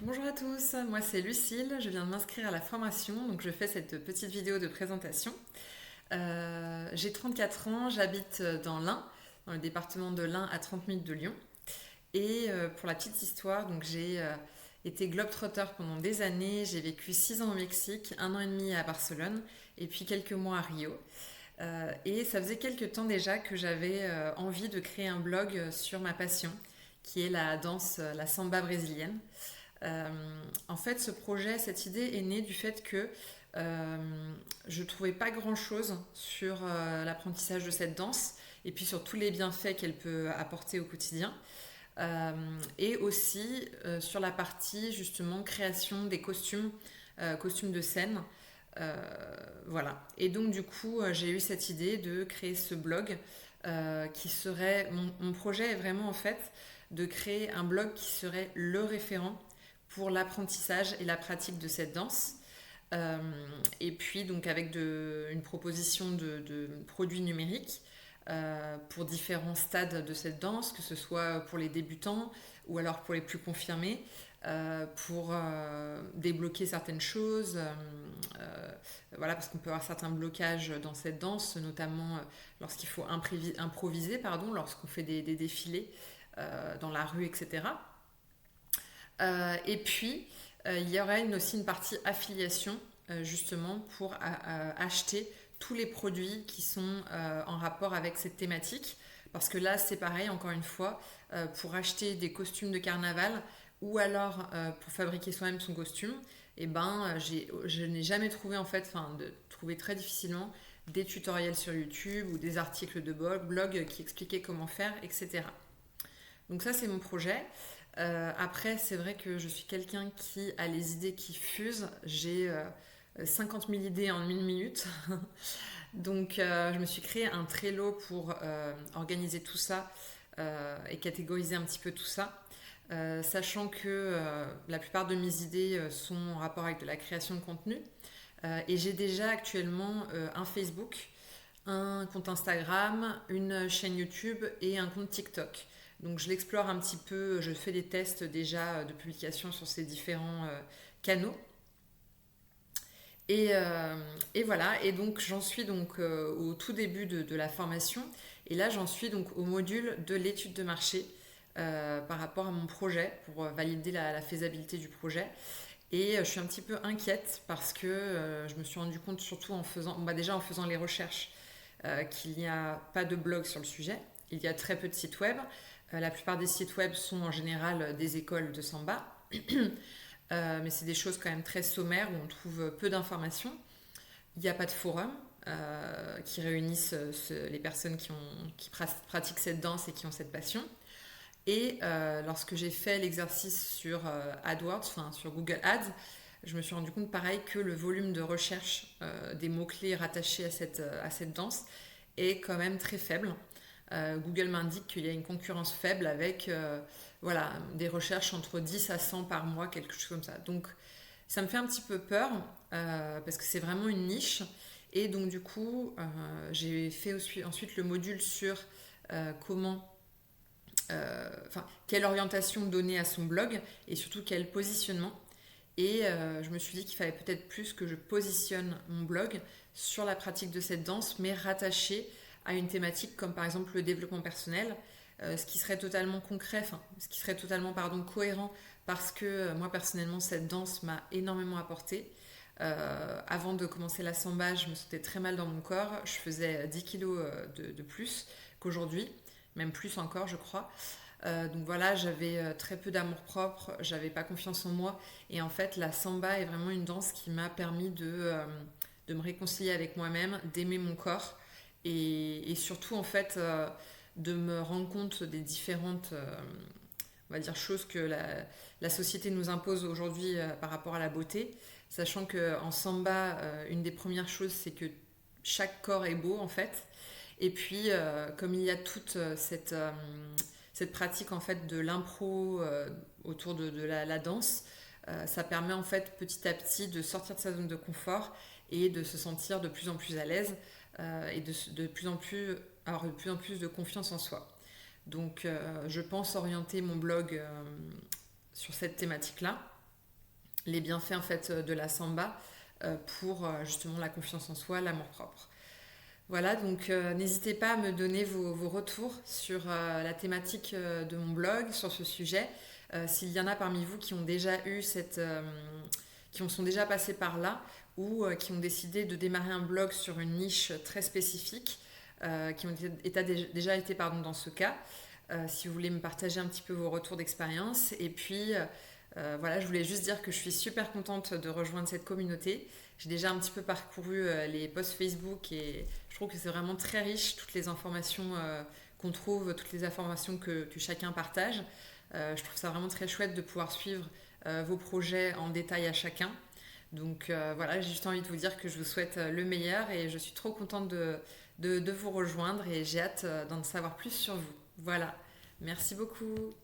Bonjour à tous, moi c'est Lucille, je viens de m'inscrire à la formation, donc je fais cette petite vidéo de présentation. J'ai 34 ans, j'habite dans l'Ain, dans le département de l'Ain à 30 minutes de Lyon. Et pour la petite histoire, donc j'ai été globetrotter pendant des années, j'ai vécu 6 ans au Mexique, 1 an et demi à Barcelone et puis quelques mois à Rio. Et ça faisait quelques temps déjà que j'avais envie de créer un blog sur ma passion, qui est la danse, la samba brésilienne. Euh, En fait, ce projet, cette idée est née du fait que je trouvais pas grand-chose sur l'apprentissage de cette danse et puis sur tous les bienfaits qu'elle peut apporter au quotidien. Et aussi sur la partie justement création des costumes, costumes de scène. Euh, voilà. Et donc du coup, j'ai eu cette idée de créer ce blog qui serait... mon projet est vraiment en fait de créer un blog qui serait le référent pour l'apprentissage et la pratique de cette danse. Euh, et puis donc avec une proposition de produits numériques pour différents stades de cette danse, que ce soit pour les débutants ou alors pour les plus confirmés, pour débloquer certaines choses. Voilà, parce qu'on peut avoir certains blocages dans cette danse, notamment lorsqu'il faut improviser, pardon, lorsqu'on fait des défilés dans la rue, etc. Et puis, il y aurait aussi une partie affiliation, justement, pour acheter tous les produits qui sont en rapport avec cette thématique. Parce que là, c'est pareil, encore une fois, pour acheter des costumes de carnaval ou alors pour fabriquer soi-même son costume, et ben, je n'ai jamais trouvé, en fait, enfin, trouvé très difficilement des tutoriels sur YouTube ou des articles de blog qui expliquaient comment faire, etc. Donc ça, c'est mon projet. Après, c'est vrai que je suis quelqu'un qui a les idées qui fusent. J'ai 50 000 idées en 1 minute. Donc, je me suis créé un Trello pour organiser tout ça et catégoriser un petit peu tout ça. Sachant que la plupart de mes idées sont en rapport avec de la création de contenu. Et j'ai déjà actuellement un Facebook, un compte Instagram, une chaîne YouTube et un compte TikTok. Donc je l'explore un petit peu, je fais des tests déjà de publication sur ces différents canaux. Et, euh, et voilà, et donc j'en suis donc au tout début de la formation. Et là j'en suis donc au module de l'étude de marché par rapport à mon projet pour valider la faisabilité du projet. Et je suis un petit peu inquiète parce que je me suis rendu compte surtout en faisant, bah déjà en faisant les recherches qu'il n'y a pas de blog sur le sujet. Il y a très peu de sites web. La plupart des sites web sont en général des écoles de samba. Mais c'est des choses quand même très sommaires où on trouve peu d'informations. Il n'y a pas de forum qui réunissent les personnes qui pratiquent cette danse et qui ont cette passion. Et lorsque j'ai fait l'exercice sur AdWords, enfin sur Google Ads, je me suis rendu compte pareil que le volume de recherche des mots-clés rattachés à cette danse est quand même très faible. Google m'indique qu'il y a une concurrence faible avec voilà, des recherches entre 10 à 100 par mois, quelque chose comme ça. Donc ça me fait un petit peu peur parce que c'est vraiment une niche. Et donc du coup, j'ai fait ensuite le module sur comment enfin, quelle orientation donner à son blog et surtout quel positionnement. Et je me suis dit qu'il fallait peut-être plus que je positionne mon blog sur la pratique de cette danse, mais rattaché à une thématique comme par exemple le développement personnel, ce qui serait totalement concret, enfin, ce qui serait totalement cohérent, parce que moi personnellement cette danse m'a énormément apporté. Avant de commencer la samba, je me sentais très mal dans mon corps, je faisais 10 kilos de plus qu'aujourd'hui, même plus encore je crois. Donc voilà, j'avais très peu d'amour propre, j'avais pas confiance en moi. Et en fait, la samba est vraiment une danse qui m'a permis de me réconcilier avec moi-même, d'aimer mon corps et surtout en fait de me rendre compte des différentes on va dire, choses que la société nous impose aujourd'hui par rapport à la beauté. Sachant qu'en samba, une des premières choses, c'est que chaque corps est beau en fait. Et puis, comme il y a toute cette pratique en fait de l'impro autour de la danse, ça permet en fait petit à petit de sortir de sa zone de confort et de se sentir de plus en plus à l'aise et de plus en plus avoir de plus en plus de confiance en soi. Donc je pense orienter mon blog sur cette thématique-là. les bienfaits en fait de la samba pour justement la confiance en soi, l'amour propre. Voilà, donc n'hésitez pas à me donner vos retours sur la thématique de mon blog, sur ce sujet. S'il y en a parmi vous qui ont déjà eu qui en sont déjà passés par là ou qui ont décidé de démarrer un blog sur une niche très spécifique, qui ont déjà été dans ce cas. Si vous voulez me partager un petit peu vos retours d'expérience. Et puis, voilà, je voulais juste dire que je suis super contente de rejoindre cette communauté. J'ai déjà un petit peu parcouru les posts Facebook et je trouve que c'est vraiment très riche, toutes les informations qu'on trouve, toutes les informations que chacun partage. Je trouve ça vraiment très chouette de pouvoir suivre vos projets en détail à chacun. Donc voilà, j'ai juste envie de vous dire que je vous souhaite le meilleur et je suis trop contente de vous rejoindre et j'ai hâte d'en savoir plus sur vous. Voilà, merci beaucoup.